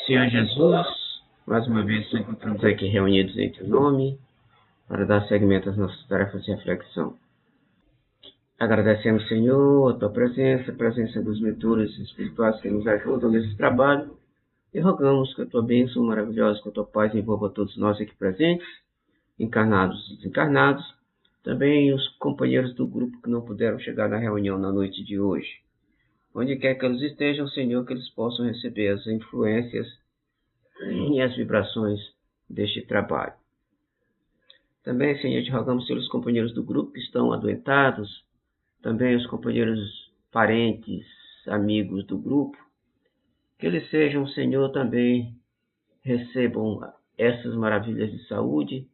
Senhor Jesus, mais uma vez nos encontramos aqui reunidos em teu nome para dar seguimento às nossas tarefas de reflexão. Agradecemos, Senhor, a tua presença, a presença dos mentores espirituais que nos ajudam nesse trabalho e rogamos que a tua bênção maravilhosa, que a tua paz envolva todos nós aqui presentes, encarnados e desencarnados, também os companheiros do grupo que não puderam chegar na reunião na noite de hoje. Onde quer que eles estejam, Senhor, que eles possam receber as influências e as vibrações deste trabalho. Também, Senhor, te rogamos pelos companheiros do grupo que estão adoentados, também os companheiros parentes, amigos do grupo, que eles sejam, Senhor, também recebam essas maravilhas de saúde,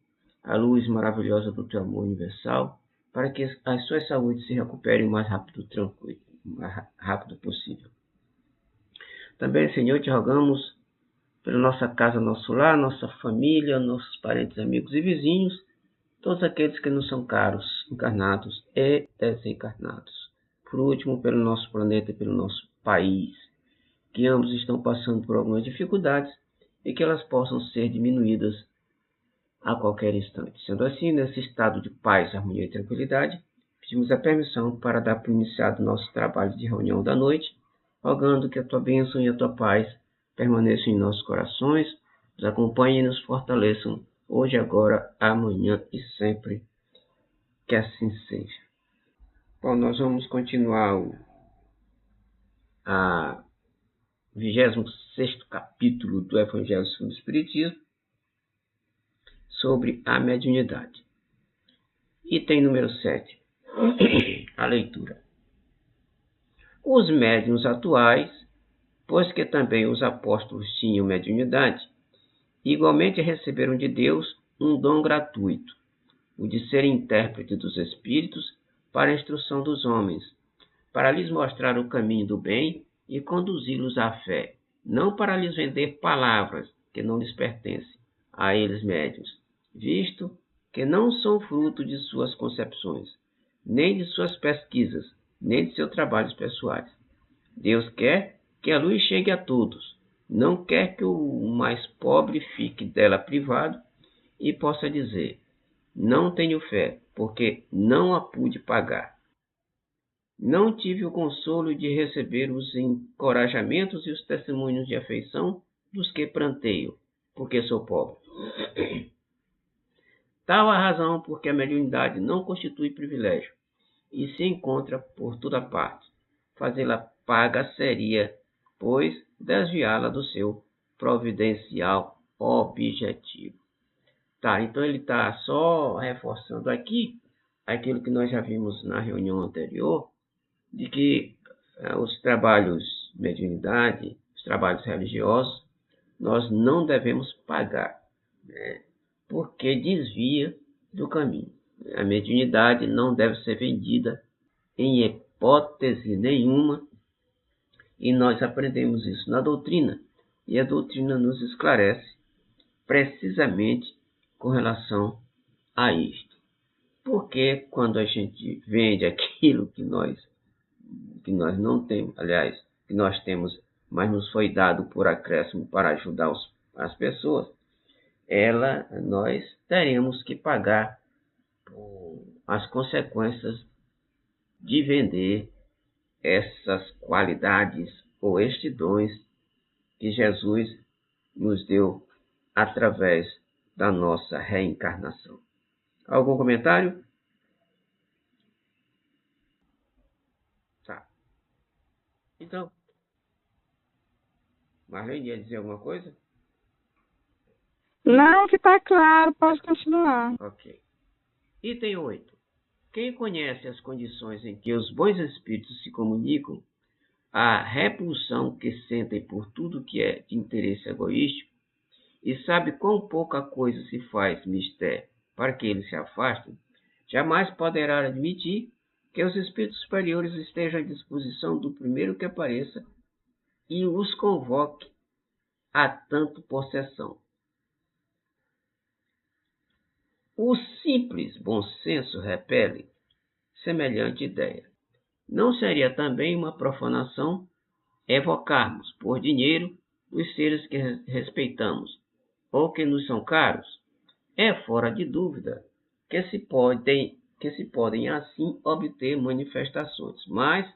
a luz maravilhosa do teu amor universal, para que as suas saúdes se recuperem o mais rápido, tranquilo, o mais rápido possível. Também, Senhor, te rogamos pela nossa casa, nosso lar, nossa família, nossos parentes, amigos e vizinhos, todos aqueles que nos são caros, encarnados e desencarnados. Por último, pelo nosso planeta e pelo nosso país, que ambos estão passando por algumas dificuldades e que elas possam ser diminuídas a qualquer instante. Sendo assim, nesse estado de paz, harmonia e tranquilidade, pedimos a permissão para dar por iniciado o nosso trabalho de reunião da noite, rogando que a tua bênção e a tua paz permaneçam em nossos corações, nos acompanhem e nos fortaleçam hoje, agora, amanhã e sempre. Que assim seja. Bom, nós vamos continuar a 26º capítulo do Evangelho segundo o Espiritismo, sobre a mediunidade. Item número 7. A leitura. Os médiuns atuais, pois que também os apóstolos tinham mediunidade, igualmente receberam de Deus um dom gratuito, o de ser intérprete dos espíritos para a instrução dos homens, para lhes mostrar o caminho do bem e conduzi-los à fé, não para lhes vender palavras que não lhes pertencem, a eles médiuns, visto que não são fruto de suas concepções, nem de suas pesquisas, nem de seus trabalhos pessoais. Deus quer que a luz chegue a todos, não quer que o mais pobre fique dela privado e possa dizer: não tenho fé, porque não a pude pagar. Não tive o consolo de receber os encorajamentos e os testemunhos de afeição dos que pranteio, porque sou pobre. Tal a razão porque a mediunidade não constitui privilégio e se encontra por toda parte. Fazê-la paga seria, pois, desviá-la do seu providencial objetivo. Tá, então ele está só reforçando aqui aquilo que nós já vimos na reunião anterior, de que os trabalhos de mediunidade, os trabalhos religiosos, nós não devemos pagar, né? Porque desvia do caminho. A mediunidade não deve ser vendida em hipótese nenhuma, e nós aprendemos isso na doutrina, e a doutrina nos esclarece precisamente com relação a isto. Porque quando a gente vende aquilo que nós não temos, aliás, que nós temos, mas nos foi dado por acréscimo para ajudar as pessoas, nós teremos que pagar as consequências de vender essas qualidades ou estes dons que Jesus nos deu através da nossa reencarnação. Algum comentário? Tá. Então, Marlene, ia dizer alguma coisa? Não, que está claro, pode continuar. Ok. Item 8. Quem conhece as condições em que os bons espíritos se comunicam, a repulsão que sentem por tudo que é de interesse egoístico, e sabe quão pouca coisa se faz mister para que eles se afastem, jamais poderá admitir que os espíritos superiores estejam à disposição do primeiro que apareça e os convoque a tanto possessão. O simples bom senso repele semelhante ideia. Não seria também uma profanação evocarmos por dinheiro os seres que respeitamos ou que nos são caros? É fora de dúvida que se podem assim obter manifestações, mas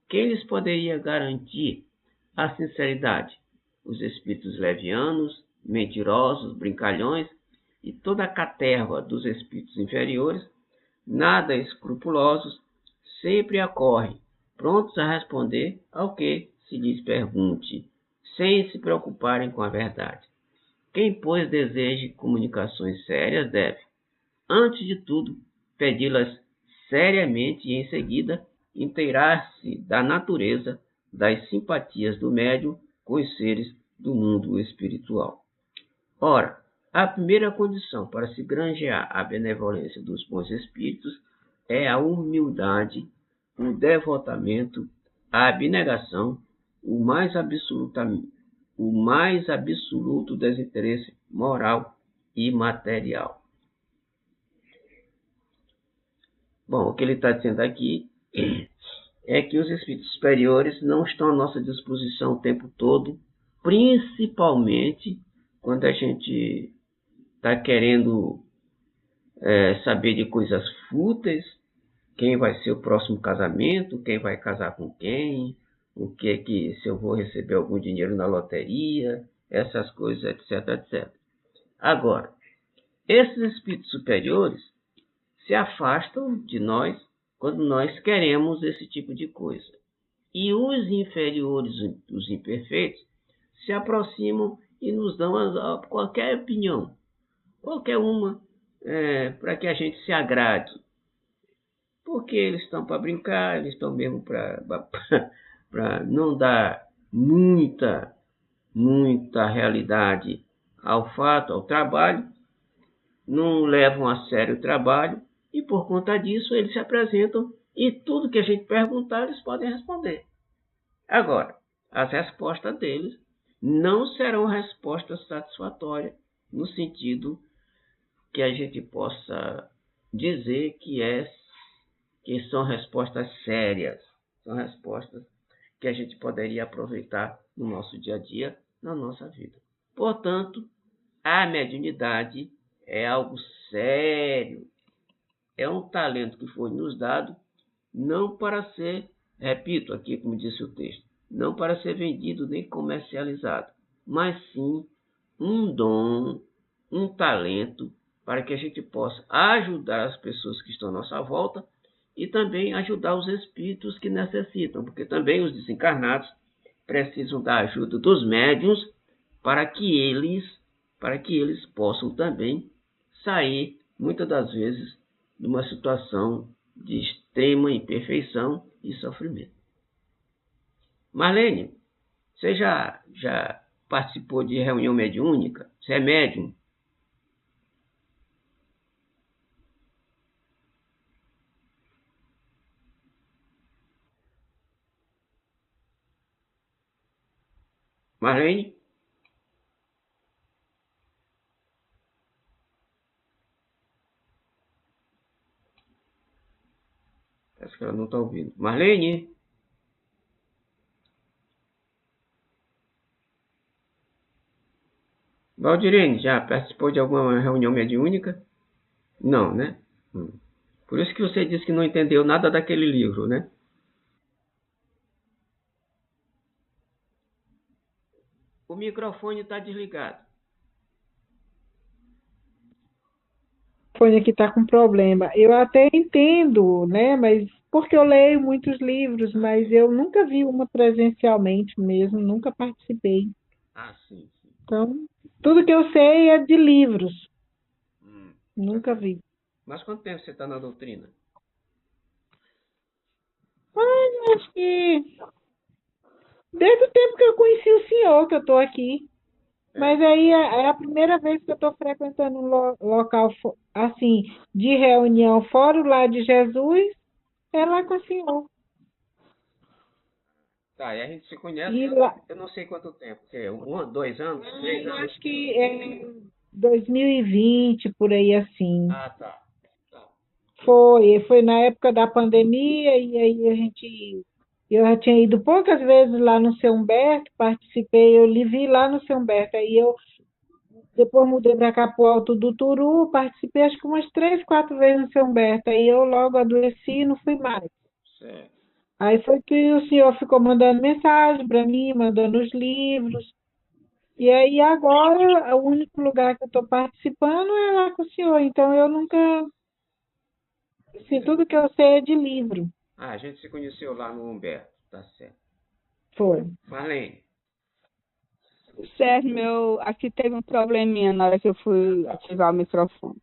quem lhes poderia garantir a sinceridade? Os espíritos levianos, mentirosos, brincalhões e toda a caterva dos espíritos inferiores, nada escrupulosos, sempre acorrem, prontos a responder ao que se lhes pergunte, sem se preocuparem com a verdade. Quem, pois, deseje comunicações sérias deve, antes de tudo, pedi-las seriamente e, em seguida, inteirar-se da natureza das simpatias do médium com os seres do mundo espiritual. Ora, a primeira condição para se granjear a benevolência dos bons espíritos é a humildade, o devotamento, a abnegação, o mais absoluto desinteresse moral e material. Bom, o que ele está dizendo aqui é que os espíritos superiores não estão à nossa disposição o tempo todo, principalmente quando a gente está querendo saber de coisas fúteis, quem vai ser o próximo casamento, quem vai casar com quem, o que se eu vou receber algum dinheiro na loteria, essas coisas, etc, etc. Agora, esses espíritos superiores se afastam de nós quando nós queremos esse tipo de coisa. E os inferiores, os imperfeitos, se aproximam e nos dão qualquer opinião, qualquer uma, para que a gente se agrade. Porque eles estão para brincar, eles estão mesmo para não dar muita realidade ao fato, ao trabalho, não levam a sério o trabalho, e por conta disso eles se apresentam e tudo que a gente perguntar eles podem responder. Agora, as respostas deles não serão respostas satisfatórias no sentido que a gente possa dizer que são respostas sérias, são respostas que a gente poderia aproveitar no nosso dia a dia, na nossa vida. Portanto, a mediunidade é algo sério, é um talento que foi nos dado, não para ser, repito aqui como disse o texto, não para ser vendido nem comercializado, mas sim um dom, um talento, para que a gente possa ajudar as pessoas que estão à nossa volta e também ajudar os espíritos que necessitam, porque também os desencarnados precisam da ajuda dos médiuns para que eles possam também sair, muitas das vezes, de uma situação de extrema imperfeição e sofrimento. Marlene, você já participou de reunião mediúnica? Você é médium? Marlene? Acho que ela não está ouvindo. Marlene? Valdirene, já participou de alguma reunião mediúnica? Não, né? Por isso que você disse que não entendeu nada daquele livro, né? O microfone está desligado. O fone aqui está com problema. Eu até entendo, né? Mas porque eu leio muitos livros, mas eu nunca vi uma presencialmente mesmo, nunca participei. Ah, sim. Então, tudo que eu sei é de livros. Nunca vi. Mas quanto tempo você está na doutrina? Acho que desde o tempo que eu conheci o senhor que eu estou aqui. Mas aí é a primeira vez que eu estou frequentando um local assim de reunião fora o Lar de Jesus, é lá com o senhor. Tá, e a gente se conhece, eu não sei quanto tempo, que é 2 anos, 3 anos? Acho que é 2020, por aí assim. Ah, tá. Foi na época da pandemia, e aí eu já tinha ido poucas vezes lá no Seu Humberto, participei, eu lhe vi lá no Seu Humberto, aí eu depois mudei para cá pro Alto do Turu, participei acho que umas 3, 4 vezes no Seu Humberto, aí eu logo adoeci e não fui mais. Certo. Aí foi que o senhor ficou mandando mensagem para mim, mandando os livros, e aí agora o único lugar que eu estou participando é lá com o senhor, então eu nunca, assim, tudo que eu sei é de livro. Ah, a gente se conheceu lá no Humberto, tá certo. Foi. Marlene, Certo, aqui teve um probleminha na hora que eu fui ativar o microfone.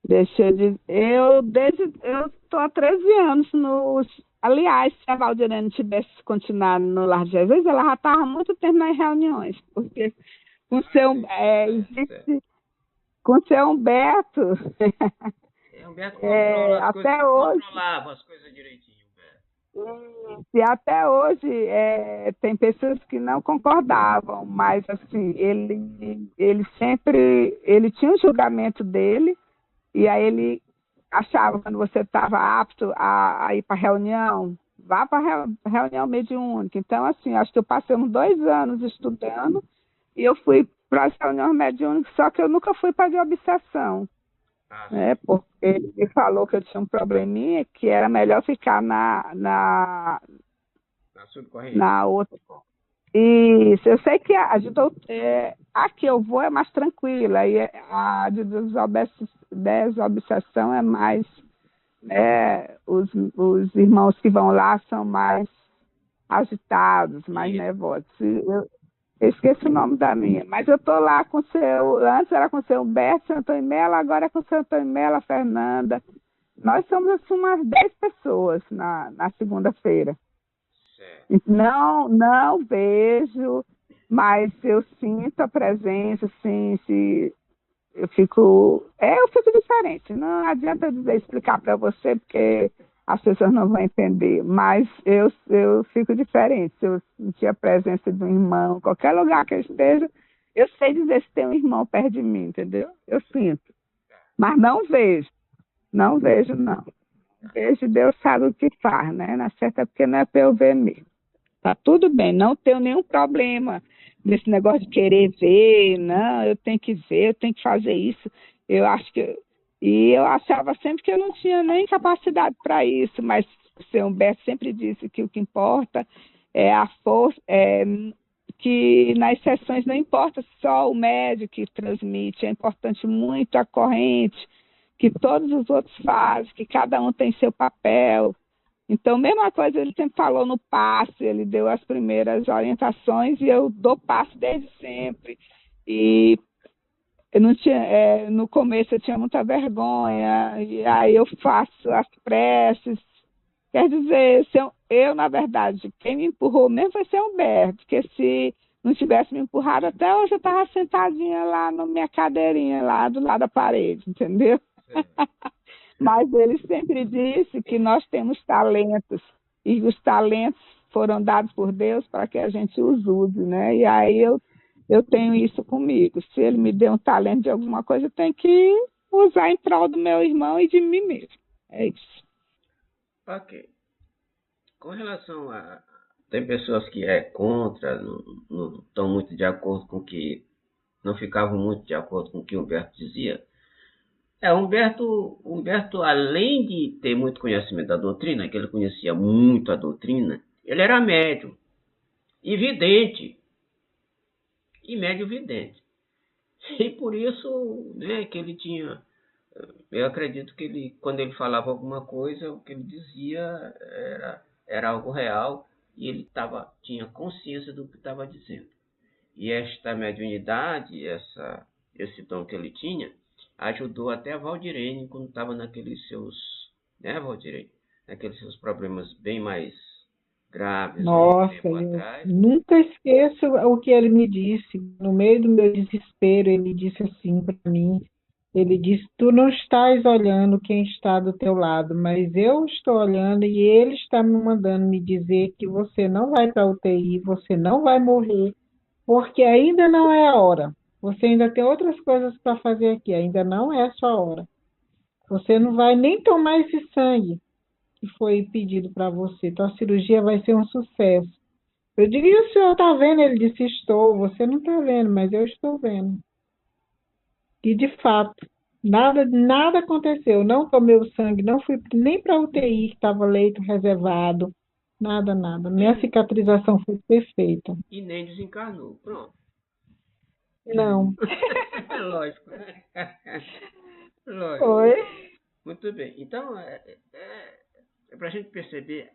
Deixa eu dizer, eu estou há 13 anos no. Aliás, se a Valdirene tivesse continuado no Lar de Jesus, ela já estava há muito tempo nas reuniões, porque com seu, certo. com seu Humberto, Humberto controla as coisas, até hoje. controlava as coisas direitinho, Humberto. E até hoje tem pessoas que não concordavam, mas assim, ele sempre, ele tinha um julgamento dele, e aí ele achava quando você estava apto a ir para reunião, vá para reunião mediúnica. Então, assim, acho que eu passei uns 2 anos estudando, e eu fui para as reuniões mediúnicas, só que eu nunca fui para de obsessão. Porque ele falou que eu tinha um probleminha, que era melhor ficar na subcorrente. na outra. Isso, eu sei que a que eu vou é mais tranquila, e a de desobsessão é mais, os irmãos que vão lá são mais agitados, mais nervosos. Eu esqueci o nome da minha, mas eu estou lá com o seu, antes era com o seu Humberto, seu Antônio Mello, agora é com o seu Antônio Mello, a Fernanda. Nós somos assim, umas 10 pessoas na segunda-feira. Não vejo, mas eu sinto a presença, assim, eu fico diferente. Não adianta eu explicar para você, porque as pessoas não vão entender, mas eu fico diferente. Se eu sentir a presença de um irmão, qualquer lugar que eu esteja, eu sei dizer se tem um irmão perto de mim, entendeu? Eu sinto. Mas não vejo, não. Vejo, Deus sabe o que faz, né? Na certa é porque não é para eu ver mesmo. Tá tudo bem, não tenho nenhum problema nesse negócio de querer ver, não, eu tenho que ver, eu tenho que fazer isso. Eu acho que. E eu achava sempre que eu não tinha nem capacidade para isso, mas o seu Humberto sempre disse que o que importa é a força, que nas sessões não importa só o médico que transmite, é importante muito a corrente, que todos os outros fazem, que cada um tem seu papel. Então, mesma coisa, ele sempre falou no passe, ele deu as primeiras orientações e eu dou passe desde sempre. E eu não tinha, no começo eu tinha muita vergonha, e aí eu faço as preces. Quer dizer, na verdade, quem me empurrou mesmo foi seu Humberto, porque se não tivesse me empurrado, até hoje eu estava sentadinha lá na minha cadeirinha, lá do lado da parede, entendeu? Mas ele sempre disse que nós temos talentos, e os talentos foram dados por Deus para que a gente os use, né? E aí eu tenho isso comigo. Se ele me deu um talento de alguma coisa, eu tenho que usar em prol do meu irmão e de mim mesmo. É isso. Ok. Com relação a... Tem pessoas que contra, não estão muito de acordo com que... Não ficavam muito de acordo com o que o Humberto dizia. Humberto, além de ter muito conhecimento da doutrina, que ele conhecia muito a doutrina, ele era médium e vidente. E médium vidente. E por isso, né, que ele tinha... Eu acredito que ele, quando ele falava alguma coisa, o que ele dizia era algo real e ele tinha consciência do que estava dizendo. E esta mediunidade, esse dom que ele tinha, ajudou até a Valdirene quando estava naqueles seus, né, Valdirene? Naqueles seus problemas bem mais graves. Nossa, tempo eu atrás. nunca esqueço o que ele me disse. No meio do meu desespero, ele disse assim para mim. Ele disse: Tu não estás olhando quem está do teu lado, mas eu estou olhando e ele está me mandando me dizer que você não vai para a UTI, você não vai morrer, porque ainda não é a hora. Você ainda tem outras coisas para fazer aqui, ainda não é a sua hora. Você não vai nem tomar esse sangue que foi pedido para você. Tua cirurgia vai ser um sucesso. Eu digo, e o senhor está vendo? Ele disse, estou. Você não está vendo, mas eu estou vendo. E de fato, nada aconteceu. Não tomei o sangue, não fui nem para UTI, que estava leito reservado. Nada. Minha cicatrização foi perfeita. E nem desencarnou. Pronto. Não. Lógico. Lógico. Foi. Muito bem. Então, é para a gente perceber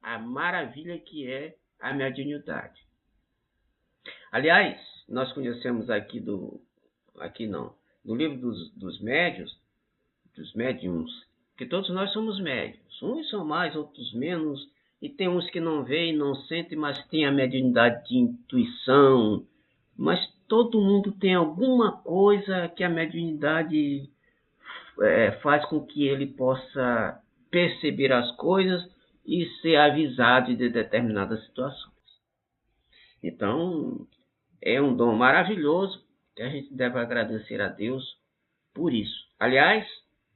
a maravilha que é a mediunidade. Aliás, nós conhecemos no livro dos médiuns, que todos nós somos médiuns. Uns são mais, outros menos, e tem uns que não veem, não sentem, mas tem a mediunidade de intuição. Mas todo mundo tem alguma coisa que a mediunidade faz com que ele possa perceber as coisas e ser avisado de determinadas situações. Então, é um dom maravilhoso que a gente deve agradecer a Deus por isso. Aliás,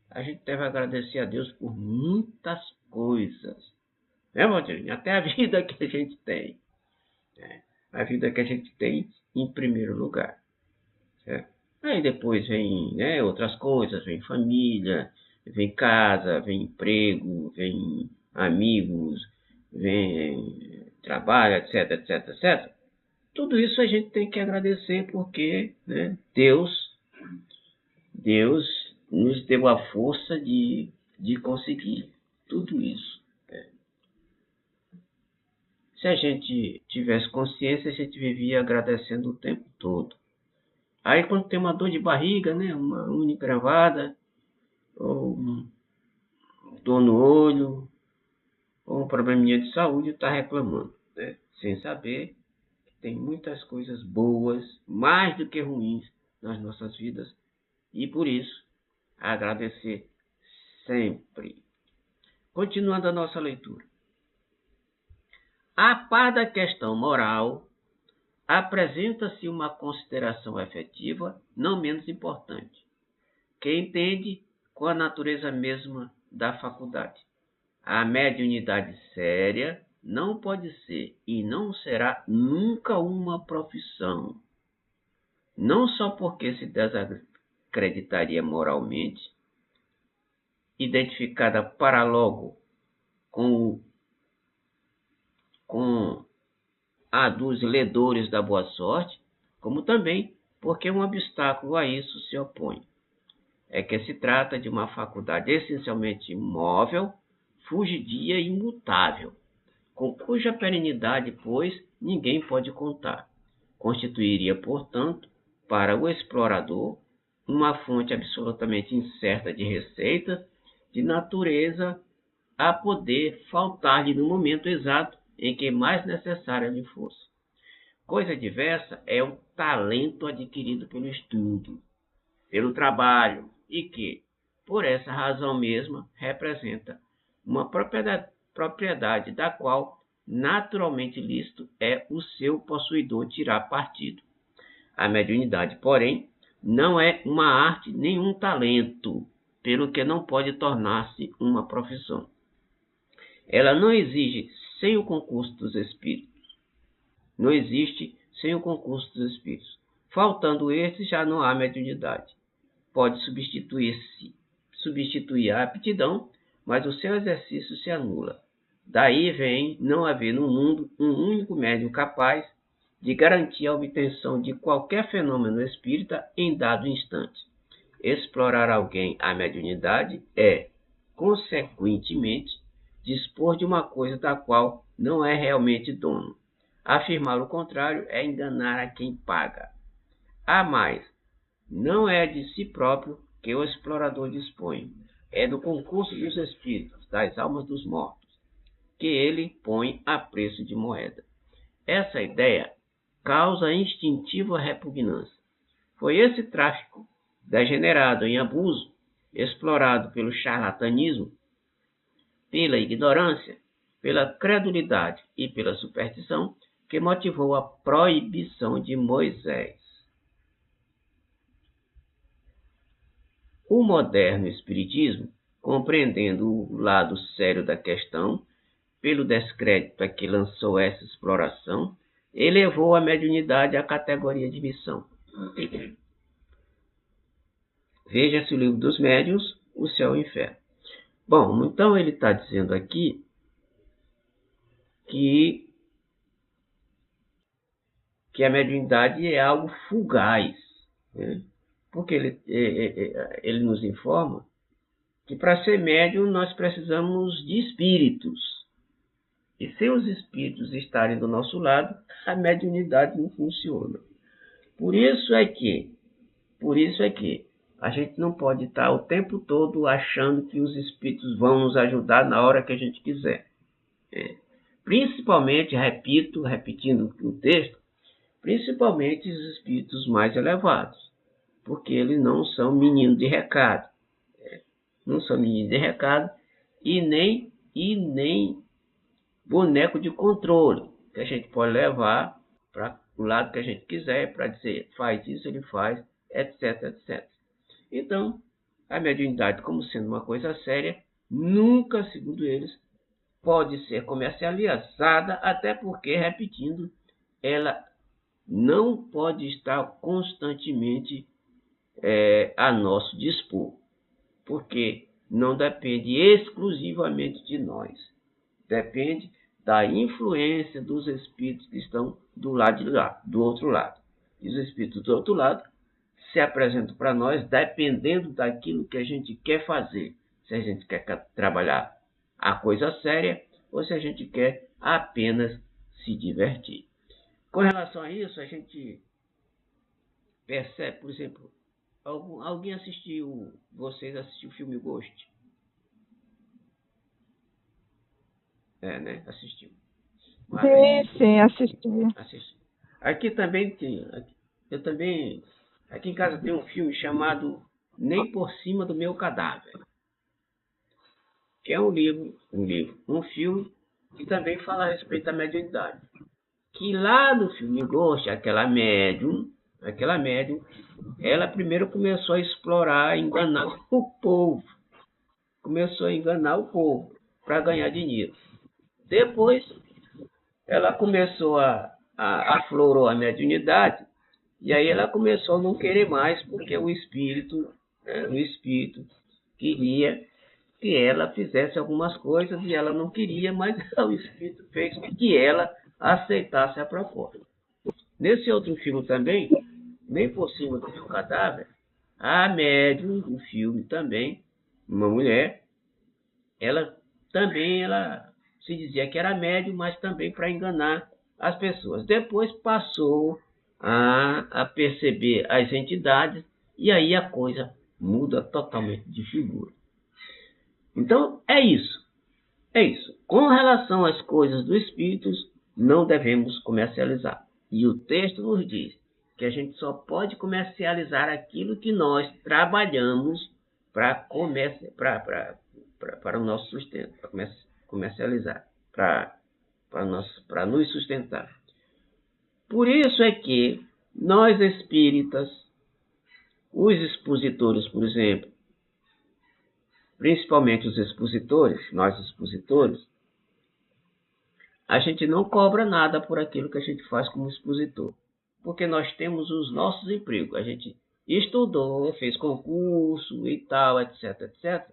a gente deve agradecer a Deus por muitas coisas. Né, Valdir? Até a vida que a gente tem. A vida que a gente tem em primeiro lugar. Certo? Aí depois vem outras coisas, vem família, vem casa, vem emprego, vem amigos, vem trabalho, etc. Tudo isso a gente tem que agradecer porque Deus nos deu a força de conseguir tudo isso. Se a gente tivesse consciência, a gente vivia agradecendo o tempo todo. Aí quando tem uma dor de barriga, uma unha encravada, ou dor no olho, ou um probleminha de saúde, está reclamando, sem saber que tem muitas coisas boas, mais do que ruins, nas nossas vidas, e por isso, agradecer sempre. Continuando a nossa leitura. A par da questão moral, apresenta-se uma consideração efetiva, não menos importante, que entende com a natureza mesma da faculdade. A mediunidade séria não pode ser e não será nunca uma profissão, não só porque se desacreditaria moralmente, identificada para logo com a dos ledores da boa sorte, como também porque um obstáculo a isso se opõe. É que se trata de uma faculdade essencialmente imóvel, fugidia e imutável, com cuja perenidade, pois, ninguém pode contar. Constituiria, portanto, para o explorador, uma fonte absolutamente incerta de receitas, de natureza a poder faltar-lhe no momento exato em que mais necessária lhe fosse. Coisa diversa é o talento adquirido pelo estudo, pelo trabalho, e que, por essa razão mesma, representa uma propriedade da qual naturalmente lícito é o seu possuidor tirar partido. A mediunidade, porém, não é uma arte nem um talento, pelo que não pode tornar-se uma profissão. Ela não exige sem o concurso dos espíritos. Não existe sem o concurso dos espíritos. Faltando este, já não há mediunidade. Pode substituir a aptidão, mas o seu exercício se anula. Daí vem não haver no mundo um único médium capaz de garantir a obtenção de qualquer fenômeno espírita em dado instante. Explorar alguém a mediunidade é, consequentemente, dispor de uma coisa da qual não é realmente dono. Afirmar o contrário é enganar a quem paga. A mais, não é de si próprio que o explorador dispõe, é do concurso dos espíritos, das almas dos mortos, que ele põe a preço de moeda. Essa ideia causa instintiva repugnância. Foi esse tráfico, degenerado em abuso, explorado pelo charlatanismo, pela ignorância, pela credulidade e pela superstição, que motivou a proibição de Moisés. O moderno espiritismo, compreendendo o lado sério da questão, pelo descrédito a que lançou essa exploração, elevou a mediunidade à categoria de missão. Veja-se o livro dos médiuns, O Céu e o Inferno. Bom, então ele está dizendo aqui que a mediunidade é algo fugaz, né? Porque ele nos informa que para ser médium nós precisamos de espíritos. E sem os espíritos estarem do nosso lado, a mediunidade não funciona. Por isso é que a gente não pode estar o tempo todo achando que os espíritos vão nos ajudar na hora que a gente quiser. Principalmente, repetindo o texto, principalmente os espíritos mais elevados, porque eles não são meninos de recado. Não são meninos de recado e nem boneco de controle, que a gente pode levar para o lado que a gente quiser, para dizer, faz isso, ele faz, etc, etc. Então, a mediunidade, como sendo uma coisa séria, nunca, segundo eles, pode ser comercializada, até porque, repetindo, ela não pode estar constantemente a nosso dispor, porque não depende exclusivamente de nós. Depende da influência dos espíritos que estão do lado de lá, do outro lado. E os espíritos do outro lado se apresentam para nós dependendo daquilo que a gente quer fazer. Se a gente quer trabalhar a coisa séria ou se a gente quer apenas se divertir. Com relação a isso, a gente percebe, por exemplo, alguém vocês assistiram o filme Ghost? Né? Assistiu. Sim, assisti. Aqui também tem, aqui em casa tem um filme chamado Nem por Cima do Meu Cadáver, que é um filme que também fala a respeito da mediunidade. Que lá no filme Ghost, aquela médium, ela primeiro começou a explorar, enganar o povo. Para ganhar dinheiro. Depois, ela começou aflorou a mediunidade, e aí ela começou a não querer mais, porque o espírito queria que ela fizesse algumas coisas, e ela não queria, mas o espírito fez com que ela aceitasse a proposta. Nesse outro filme também, Nem por Cima do Meu Cadáver, a médium do filme também, uma mulher, ela se dizia que era médium, mas também para enganar as pessoas. Depois passou a perceber as entidades e aí a coisa muda totalmente de figura. Então, é isso. Com relação às coisas dos espíritos, não devemos comercializar. E o texto nos diz que a gente só pode comercializar aquilo que nós trabalhamos para o nosso sustento, para comercializar, para nos sustentar. Por isso é que nós espíritas, os expositores, por exemplo, principalmente os expositores, nós expositores, a gente não cobra nada por aquilo que a gente faz como expositor, porque nós temos os nossos empregos, a gente estudou, fez concurso e tal, etc, etc,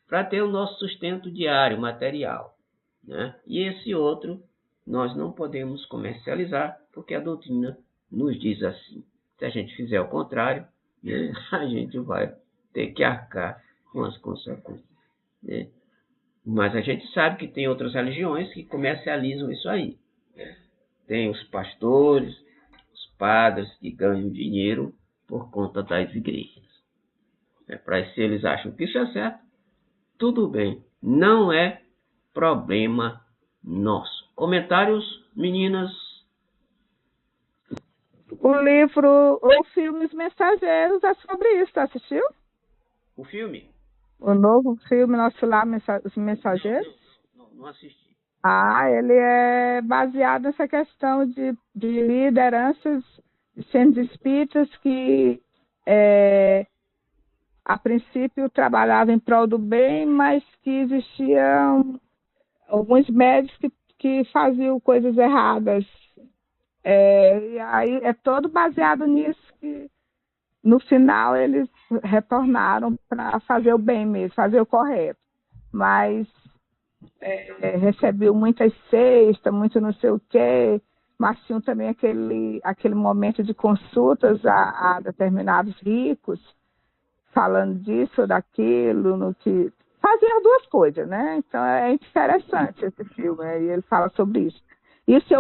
para ter o nosso sustento diário, material, né? E esse outro nós não podemos comercializar, porque a doutrina nos diz assim. Se a gente fizer o contrário, né, a gente vai ter que arcar com as consequências, né? Mas a gente sabe que tem outras religiões que comercializam isso aí, né? Tem os pastores, os padres que ganham dinheiro por conta das igrejas. Para se eles acham que isso é certo, tudo bem, não é problema nosso. Comentários, meninas? O filme Os Mensageiros é sobre isso, tá assistiu? O filme? O novo filme Nosso Lar, Os Mensageiros? Não assisti. Ele é baseado nessa questão de lideranças de centros espíritas que a princípio trabalhava em prol do bem, mas que existiam alguns médicos que faziam coisas erradas. E aí é todo baseado nisso que no final eles retornaram para fazer o bem mesmo, fazer o correto. Mas recebeu muitas cestas, muito não sei o quê, mas tinham também aquele momento de consultas a determinados ricos, falando disso ou daquilo, no que fazia as duas coisas, né? Então é interessante esse filme, e ele fala sobre isso. Isso é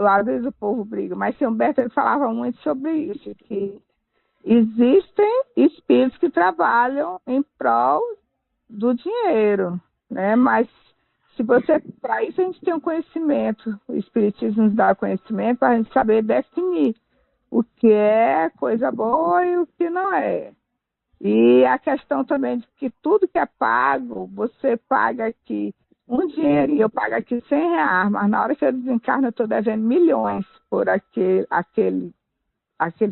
às vezes o povo briga, mas seu Humberto ele falava muito sobre isso, que existem espíritos que trabalham em prol do dinheiro, né? Mas se você, para isso a gente tem um conhecimento, o Espiritismo nos dá conhecimento para a gente saber definir o que é coisa boa e o que não é. E a questão também de que tudo que é pago, você paga aqui um dinheiro e eu pago aqui R$ 100, mas na hora que eu desencarno eu estou devendo milhões por aquele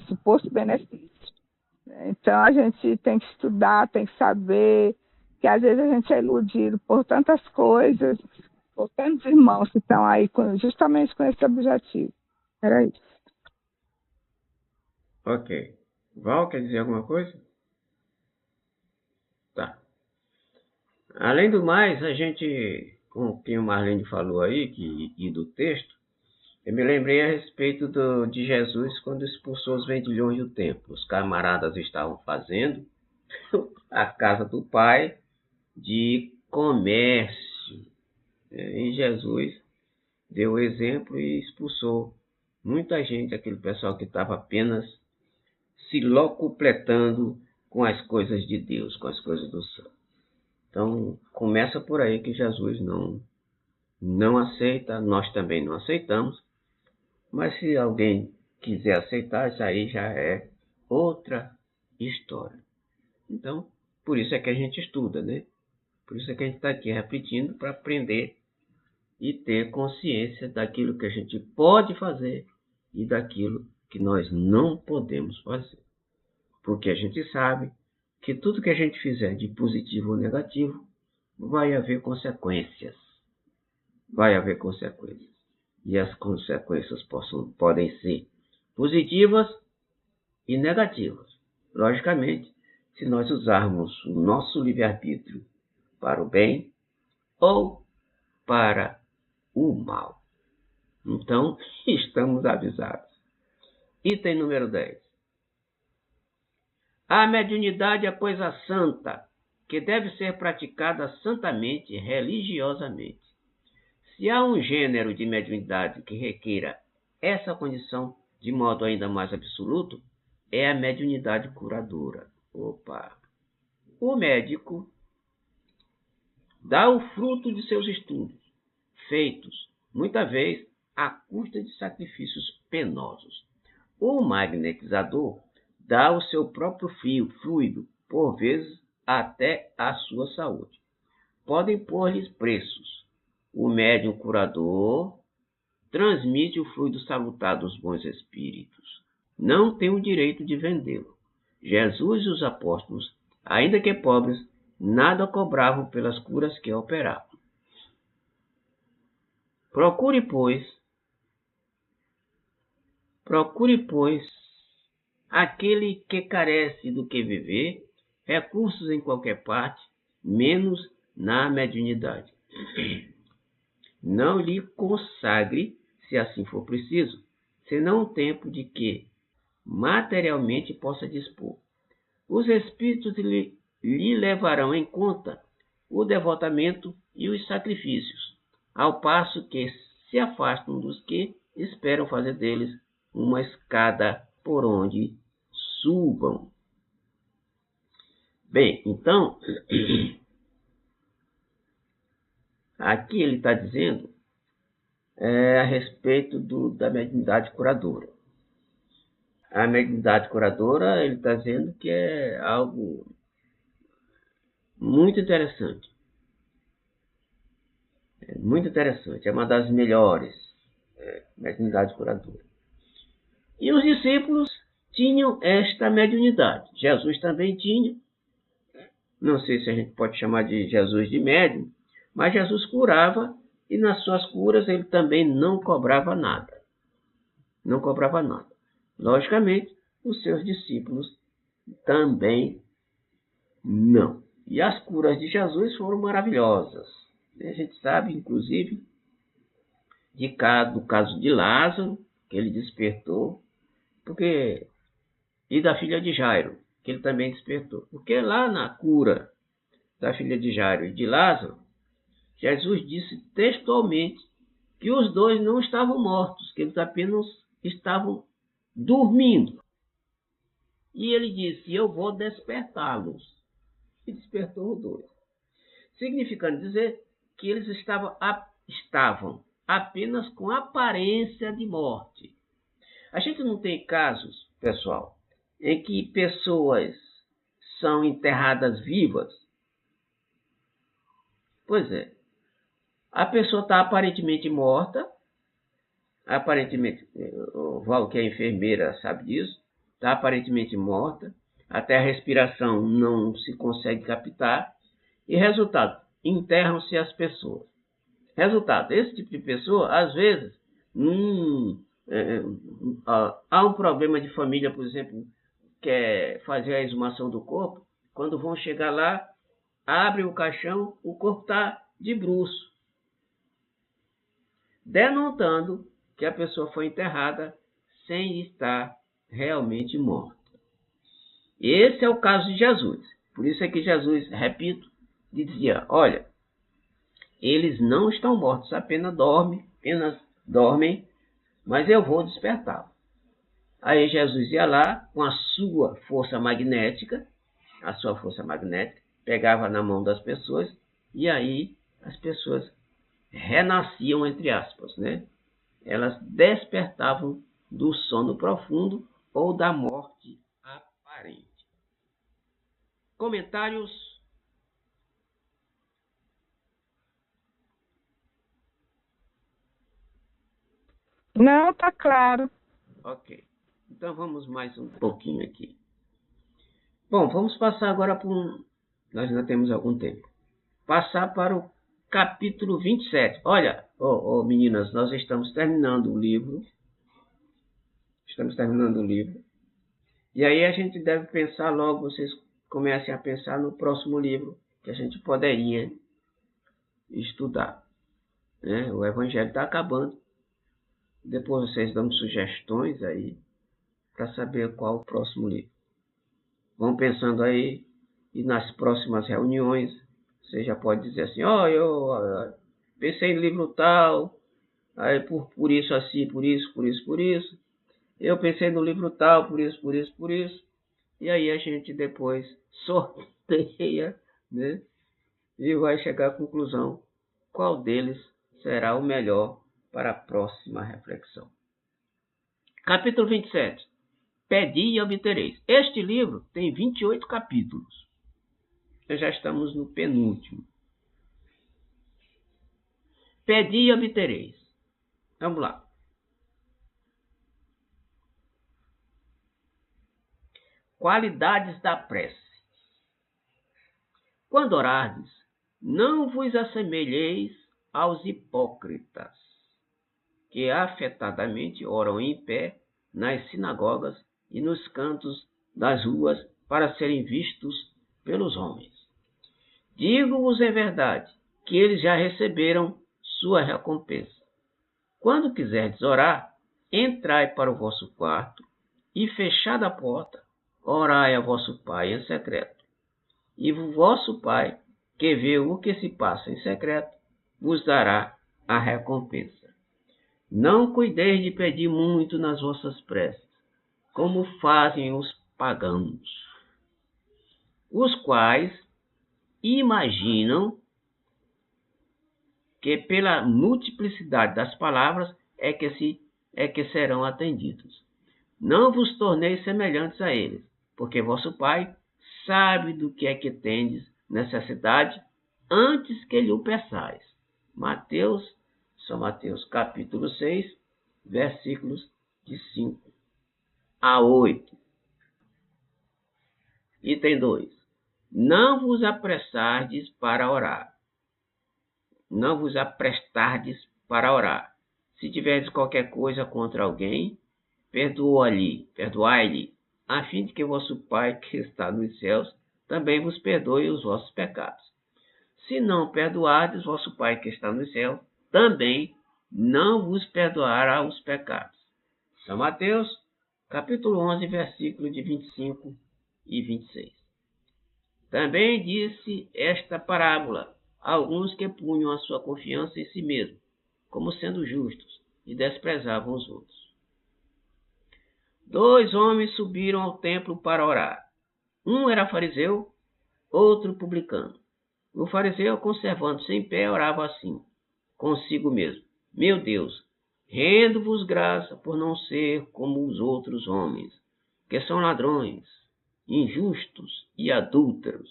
suposto benefício. Então a gente tem que estudar, tem que saber, que às vezes a gente é iludido por tantas coisas, por tantos irmãos que estão aí justamente com esse objetivo. Era isso. Ok. Val, quer dizer alguma coisa? Tá. Além do mais, a gente, com o que o Marlene falou aí, e do texto, eu me lembrei a respeito de Jesus quando expulsou os vendilhões do templo. Os camaradas estavam fazendo a casa do pai de comércio. E Jesus deu o exemplo e expulsou muita gente, aquele pessoal que estava apenas se locupletando com as coisas de Deus, com as coisas do céu. Então, começa por aí que Jesus não aceita, nós também não aceitamos, mas se alguém quiser aceitar, isso aí já é outra história. Então, por isso é que a gente estuda, né? Por isso é que a gente está aqui repetindo para aprender e ter consciência daquilo que a gente pode fazer e daquilo que nós não podemos fazer. Porque a gente sabe que tudo que a gente fizer de positivo ou negativo vai haver consequências. Vai haver consequências. E as consequências podem ser positivas e negativas. Logicamente, se nós usarmos o nosso livre-arbítrio para o bem ou para o mal. Então, estamos avisados. Item número 10. A mediunidade é coisa santa, que deve ser praticada santamente e religiosamente. Se há um gênero de mediunidade que requeira essa condição de modo ainda mais absoluto, é a mediunidade curadora. O médico dá o fruto de seus estudos, feitos, muitas vezes, à custa de sacrifícios penosos. O magnetizador dá o seu próprio fluido, por vezes até a sua saúde. Podem pôr-lhes preços. O médium curador transmite o fluido salutar dos bons espíritos. Não tem o direito de vendê-lo. Jesus e os apóstolos, ainda que pobres, nada cobravam pelas curas que operavam. Procure, pois, aquele que carece do que viver, recursos em qualquer parte, menos na mediunidade. Não lhe consagre, se assim for preciso, senão o tempo de que materialmente possa dispor. Os espíritos lhe levarão em conta o devotamento e os sacrifícios, ao passo que se afastam dos que esperam fazer deles uma escada por onde subam. Bem, então, aqui ele está dizendo a respeito da mediunidade curadora. A mediunidade curadora, ele está dizendo que é algo muito interessante. Muito interessante. É uma das melhores, mediunidade curadora. E os discípulos tinham esta mediunidade. Jesus também tinha, não sei se a gente pode chamar de Jesus de médium, mas Jesus curava e nas suas curas ele também não cobrava nada. Não cobrava nada. Logicamente, os seus discípulos também não. E as curas de Jesus foram maravilhosas. A gente sabe, inclusive, do caso de Lázaro, que ele despertou, e da filha de Jairo, que ele também despertou. Porque lá na cura da filha de Jairo e de Lázaro, Jesus disse textualmente que os dois não estavam mortos, que eles apenas estavam dormindo. E ele disse, eu vou despertá-los. E despertou os dois. Significando dizer que eles estavam apenas com aparência de morte. A gente não tem casos, pessoal, em que pessoas são enterradas vivas. Pois é. A pessoa está aparentemente morta. Aparentemente, o Val, que é enfermeira, sabe disso. Está aparentemente morta. Até a respiração não se consegue captar. E resultado, enterram-se as pessoas. Resultado, esse tipo de pessoa, às vezes, há um problema de família, por exemplo, quer fazer a exumação do corpo. Quando vão chegar lá, abre o caixão, o corpo está de bruço, denotando que a pessoa foi enterrada sem estar realmente morta. Esse é o caso de Jesus. Por isso é que Jesus, repito, dizia, olha, eles não estão mortos, apenas dormem, mas eu vou despertá-los. Aí Jesus ia lá com a sua força magnética, pegava na mão das pessoas, e aí as pessoas renasciam, entre aspas, né? Elas despertavam do sono profundo ou da morte aparente. Comentários? Não, tá claro. Ok. Então vamos mais um pouquinho aqui. Bom, vamos passar agora para nós ainda temos algum tempo. Passar para o capítulo 27. Olha, meninas, nós estamos terminando o livro. E aí a gente deve pensar logo, vocês comecem a pensar no próximo livro que a gente poderia estudar. Né? O Evangelho está acabando. Depois vocês dão sugestões aí para saber qual o próximo livro. Vão pensando aí e nas próximas reuniões você já pode dizer assim, eu pensei em livro tal, aí por isso assim, por isso. Eu pensei no livro tal, por isso. E aí a gente depois sorteia, né? E vai chegar à conclusão qual deles será o melhor para a próxima reflexão. Capítulo 27. Pedi e obtereis. Este livro tem 28 capítulos. Nós já estamos no penúltimo. Pedi e obtereis. Vamos lá. Qualidades da prece. Quando orardes, não vos assemelheis aos hipócritas, que afetadamente oram em pé nas sinagogas e nos cantos das ruas para serem vistos pelos homens. Digo-vos em verdade que eles já receberam sua recompensa. Quando quiserdes orar, entrai para o vosso quarto e, fechada a porta, orai a vosso Pai em secreto. E o vosso Pai, que vê o que se passa em secreto, vos dará a recompensa. Não cuideis de pedir muito nas vossas preces, como fazem os pagãos, os quais imaginam que pela multiplicidade das palavras é que serão atendidos. Não vos torneis semelhantes a eles, porque vosso Pai sabe do que é que tendes necessidade antes que lhe o peçais. São Mateus capítulo 6, versículos de 5 a 8. Item 2. Não vos apressardes para orar. Não vos aprestardes para orar. Se tiverdes qualquer coisa contra alguém, perdoai-lhe, a fim de que vosso Pai que está nos céus também vos perdoe os vossos pecados. Se não perdoardes, vosso Pai que está nos céus também não vos perdoará os pecados. São Mateus, capítulo 11, versículo de 25 e 26. Também disse esta parábola a alguns que punham a sua confiança em si mesmos, como sendo justos, e desprezavam os outros. 2 homens subiram ao templo para orar. Um era fariseu, outro publicano. O fariseu, conservando-se em pé, orava assim, consigo mesmo: Meu Deus, rendo-vos graça por não ser como os outros homens, que são ladrões, injustos e adúlteros,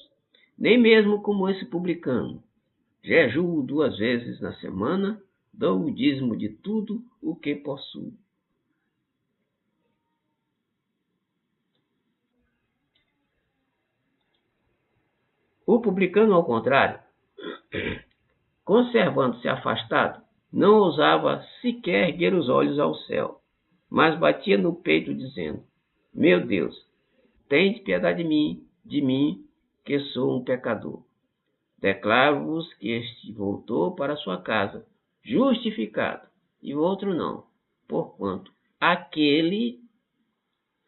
nem mesmo como esse publicano. Jejuo 2 vezes na semana, dou o dízimo de tudo o que possuo. O publicano, ao contrário, conservando-se afastado, não ousava sequer erguer os olhos ao céu, mas batia no peito, dizendo: Meu Deus, tende piedade de mim, que sou um pecador. Declaro-vos que este voltou para sua casa, justificado, e o outro não, porquanto aquele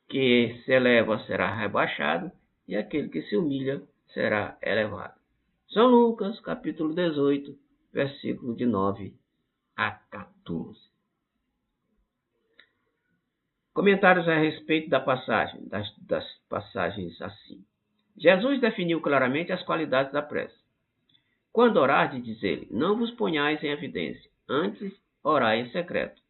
que se eleva será rebaixado, e aquele que se humilha será elevado. São Lucas, capítulo 18, versículo de 9 a 14. Comentários a respeito da passagem, das passagens assim. Jesus definiu claramente as qualidades da prece. Quando orardes, diz ele, não vos ponhais em evidência, antes orai em secreto.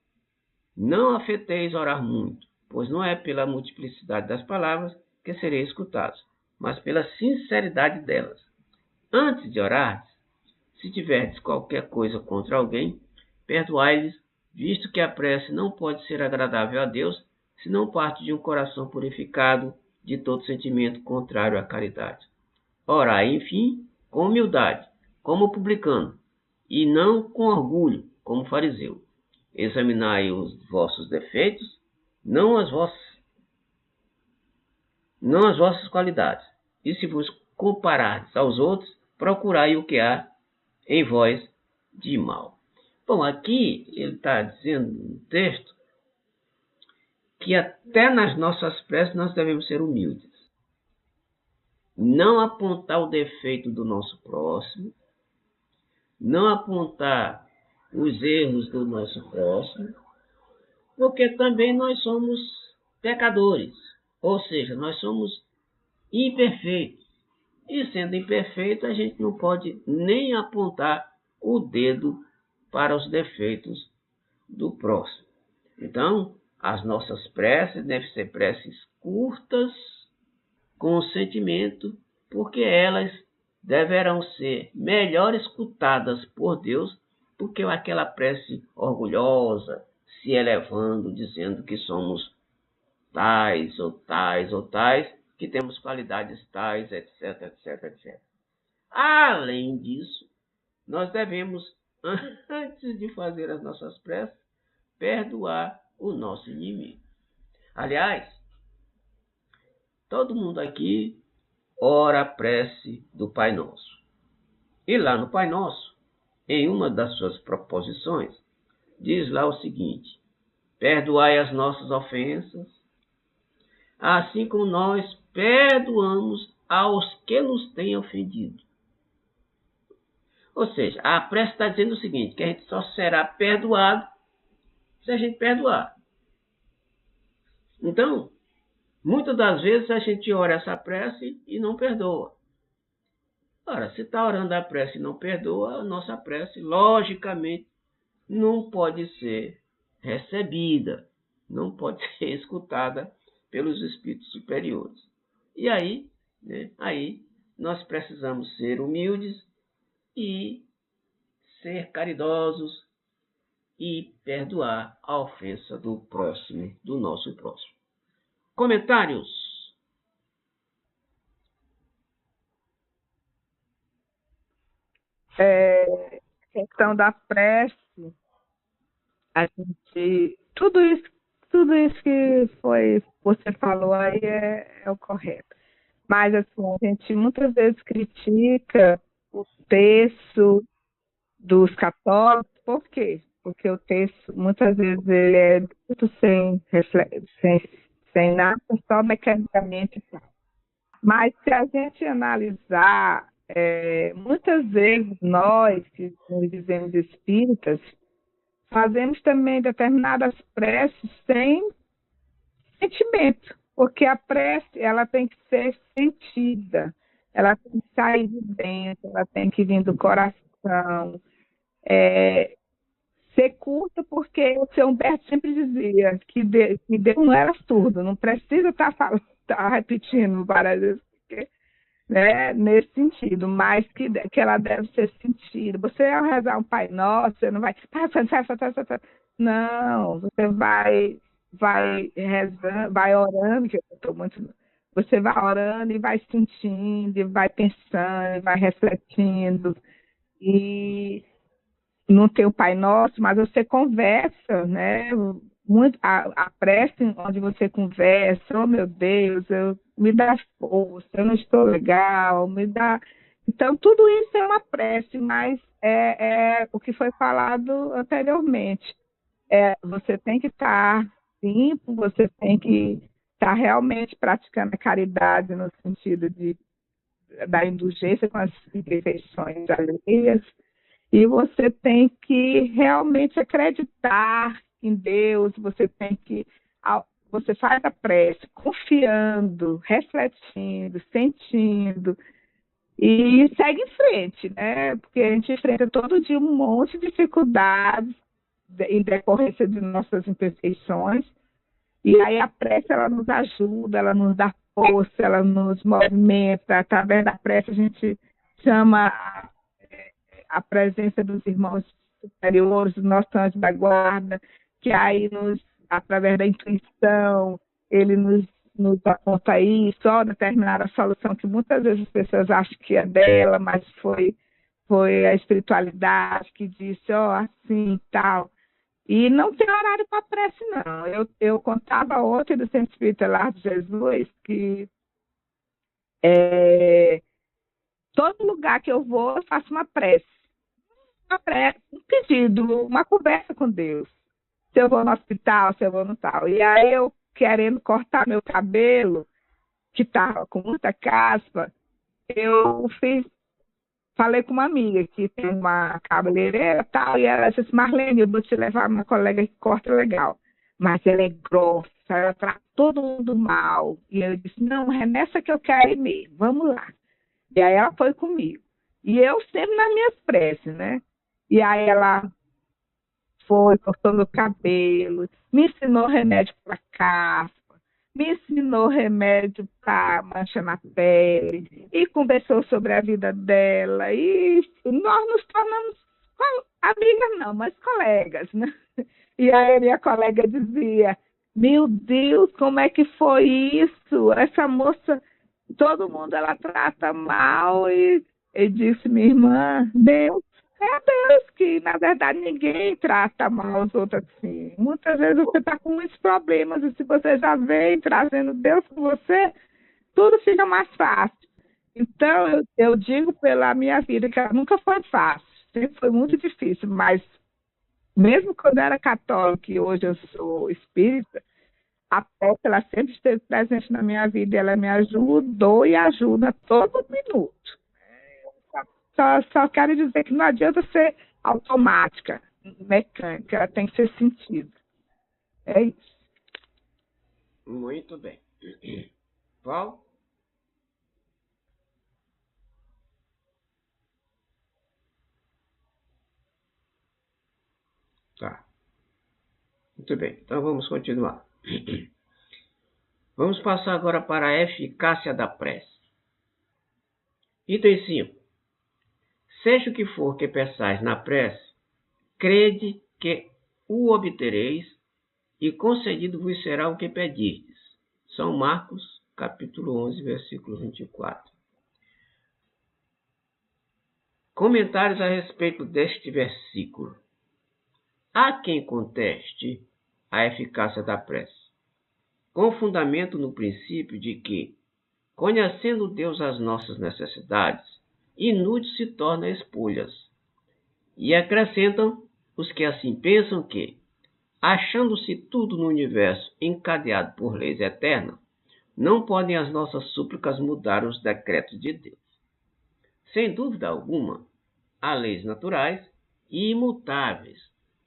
Não afeteis orar muito, pois não é pela multiplicidade das palavras que sereis escutados, mas pela sinceridade delas. Antes de orardes, se tiverdes qualquer coisa contra alguém, perdoai-lhes, visto que a prece não pode ser agradável a Deus, se não parte de um coração purificado de todo sentimento contrário à caridade. Orai, enfim, com humildade, como publicano, e não com orgulho, como fariseu. Examinai os vossos defeitos, não as vossas qualidades. E se vos comparardes aos outros, procurai o que há em vós de mal. Bom, aqui ele está dizendo no texto que até nas nossas preces nós devemos ser humildes. Não apontar o defeito do nosso próximo, não apontar os erros do nosso próximo, porque também nós somos pecadores, ou seja, nós somos imperfeitos. E sendo imperfeito, a gente não pode nem apontar o dedo para os defeitos do próximo. Então, as nossas preces devem ser preces curtas, com sentimento, porque elas deverão ser melhor escutadas por Deus do que aquela prece orgulhosa, se elevando, dizendo que somos tais ou tais ou tais, que temos qualidades tais, etc, etc, etc. Além disso, nós devemos, antes de fazer as nossas preces, perdoar o nosso inimigo. Aliás, todo mundo aqui ora a prece do Pai Nosso. E lá no Pai Nosso, em uma das suas proposições, diz lá o seguinte: perdoai as nossas ofensas, assim como nós perdoamos aos que nos têm ofendido. Ou seja, a prece está dizendo o seguinte, que a gente só será perdoado se a gente perdoar. Então, muitas das vezes a gente ora essa prece e não perdoa. Ora, se está orando a prece e não perdoa, a nossa prece, logicamente, não pode ser recebida, não pode ser escutada pelos espíritos superiores. E aí, aí nós precisamos ser humildes e ser caridosos e perdoar a ofensa do próximo, do nosso próximo. Comentários. A questão da prece, a gente, tudo isso que você falou aí é o correto. Mas assim, a gente muitas vezes critica o texto dos católicos, por quê? Porque o texto, muitas vezes, ele é muito sem nada, só mecanicamente. Mas se a gente analisar, muitas vezes nós, que nos dizemos espíritas, fazemos também determinadas preces sem sentimento, porque a prece ela tem que ser sentida, ela tem que sair de dentro, ela tem que vir do coração, ser curta, porque o seu Humberto sempre dizia que Deus não era surdo, não precisa estar repetindo várias vezes, porque, né, nesse sentido, mas que ela deve ser sentida. Você, ao rezar um Pai Nosso, você não vai. Não, você vai rezando, vai orando, que eu estou muito. Você vai orando e vai sentindo, e vai pensando, e vai refletindo. E não tem o Pai Nosso, mas você conversa, né? Muito, a prece onde você conversa, oh meu Deus, me dá força, eu não estou legal, me dá. Então, tudo isso é uma prece, mas é o que foi falado anteriormente. Você tem que estar limpo, você tem que estar realmente praticando a caridade no sentido da indulgência com as imperfeições alheias, e você tem que realmente acreditar em Deus, você faz a prece confiando, refletindo, sentindo e segue em frente, né? Porque a gente enfrenta todo dia um monte de dificuldades em decorrência de nossas imperfeições, e aí a prece ela nos ajuda, ela nos dá força, ela nos movimenta. Através da prece a gente chama a presença dos irmãos superiores, do nosso anjo da guarda, que aí através da intuição, ele nos aponta isso, ó, determinada solução que muitas vezes as pessoas acham que é dela, mas foi a espiritualidade que disse, ó, assim e tal. E não tem horário para prece, não. Eu contava ontem do Centro Espírita Lar de Jesus que todo lugar que eu vou, eu faço uma prece, um pedido, uma conversa com Deus. Se eu vou no hospital, se eu vou no tal. E aí eu, querendo cortar meu cabelo, que estava com muita caspa, eu falei com uma amiga que tem uma cabeleireira e tal, e ela disse, Marlene, eu vou te levar uma colega que corta legal. Mas ela é grossa, ela trata todo mundo mal. E eu disse, não, é nessa que eu quero ir mesmo, vamos lá. E aí ela foi comigo. E eu sempre nas minhas preces, né? E aí ela foi, cortou meu cabelo, me ensinou remédio para caspa, me ensinou remédio para mancha na pele, e conversou sobre a vida dela, e nós nos tornamos amigas não, mas colegas, né? E aí a minha colega dizia, meu Deus, como é que foi isso? Essa moça, todo mundo ela trata mal, e disse minha irmã, Deus. É Deus que, na verdade, ninguém trata mal os outros assim. Muitas vezes você está com muitos problemas e se você já vem trazendo Deus com você, tudo fica mais fácil. Então, eu digo pela minha vida que ela nunca foi fácil, sempre foi muito difícil, mas mesmo quando eu era católica e hoje eu sou espírita, a fé ela sempre esteve presente na minha vida e ela me ajudou e ajuda todo minuto. Só quero dizer que não adianta ser automática, mecânica, ela tem que ser sentida. É isso. Muito bem. Paulo? Tá. Muito bem. Então vamos continuar. Vamos passar agora para a eficácia da prece. Item 5. Seja o que for que peçais na prece, crede que o obtereis e concedido vos será o que pedirdes. São Marcos, capítulo 11, versículo 24. Comentários a respeito deste versículo. Há quem conteste a eficácia da prece, com fundamento no princípio de que, conhecendo Deus as nossas necessidades, inútil se torna expô-las. E acrescentam os que assim pensam que, achando-se tudo no universo encadeado por leis eternas, não podem as nossas súplicas mudar os decretos de Deus. Sem dúvida alguma, há leis naturais e imutáveis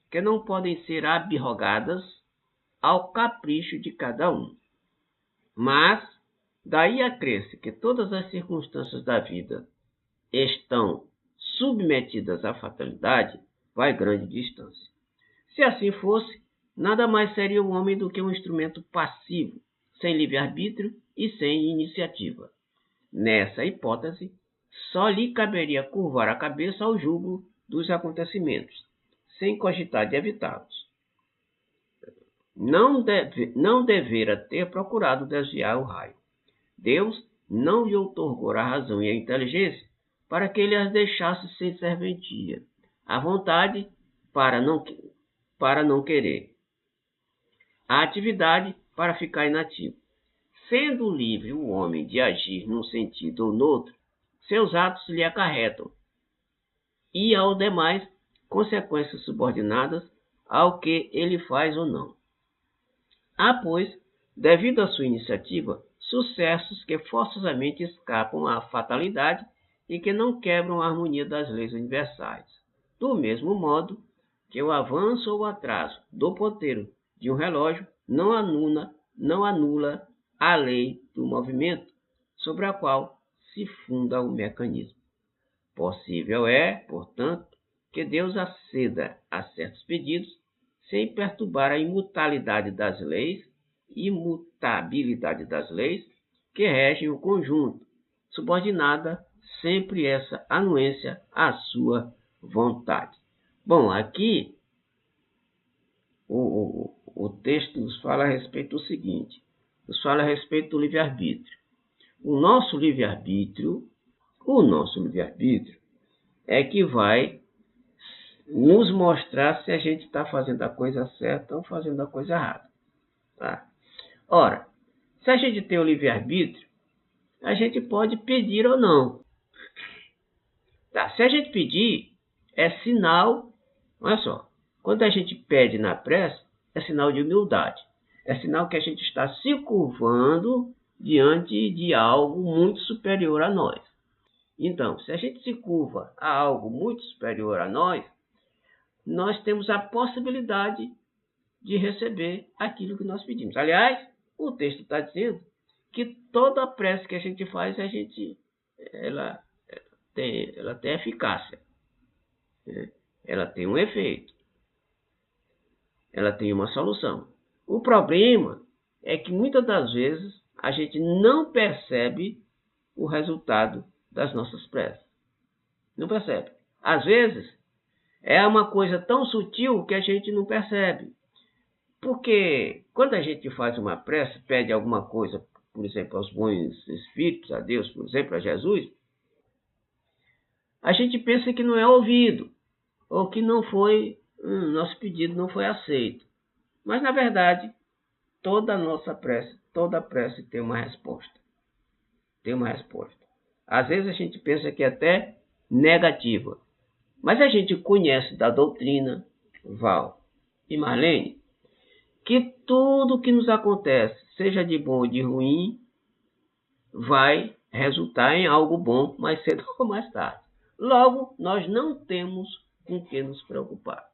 que não podem ser abrogadas ao capricho de cada um. Mas, daí a crer-se que todas as circunstâncias da vida estão submetidas à fatalidade, vai grande distância. Se assim fosse, nada mais seria o homem do que um instrumento passivo, sem livre-arbítrio e sem iniciativa. Nessa hipótese, só lhe caberia curvar a cabeça ao jugo dos acontecimentos, sem cogitar de evitá-los. Não devera ter procurado desviar o raio. Deus não lhe outorgou a razão e a inteligência para que ele as deixasse sem serventia, a vontade para não querer, a atividade para ficar inativo. Sendo livre o homem de agir num sentido ou noutro, seus atos lhe acarretam, e ao demais, consequências subordinadas ao que ele faz ou não. Há, pois, devido à sua iniciativa, sucessos que forçosamente escapam à fatalidade e que não quebram a harmonia das leis universais. Do mesmo modo que o avanço ou o atraso do ponteiro de um relógio não anula a lei do movimento sobre a qual se funda o mecanismo. Possível é, portanto, que Deus aceda a certos pedidos sem perturbar a imutabilidade das leis que regem o conjunto, subordinada sempre essa anuência à sua vontade. Bom, aqui o texto nos fala a respeito do seguinte, nos fala a respeito do livre-arbítrio. O nosso livre-arbítrio é que vai nos mostrar se a gente está fazendo a coisa certa ou fazendo a coisa errada. Tá? Ora, se a gente tem o livre-arbítrio, a gente pode pedir ou não. Tá? Se a gente pedir, é sinal, olha só, quando a gente pede na prece, é sinal de humildade. É sinal que a gente está se curvando diante de algo muito superior a nós. Então, se a gente se curva a algo muito superior a nós, nós temos a possibilidade de receber aquilo que nós pedimos. Aliás, o texto está dizendo que toda a prece que a gente faz, ela tem eficácia. Ela tem um efeito. Ela tem uma solução. O problema é que muitas das vezes a gente não percebe o resultado das nossas preces. Não percebe. Às vezes, é uma coisa tão sutil que a gente não percebe. Porque quando a gente faz uma prece, pede alguma coisa, por exemplo, aos bons espíritos, a Deus, por exemplo, a Jesus, a gente pensa que não é ouvido, ou que nosso pedido não foi aceito. Mas, na verdade, toda prece tem uma resposta. Tem uma resposta. Às vezes a gente pensa que é até negativa. Mas a gente conhece da doutrina, Val e Marlene, que tudo que nos acontece, seja de bom ou de ruim, vai resultar em algo bom mais cedo ou mais tarde. Logo, nós não temos com que nos preocupar.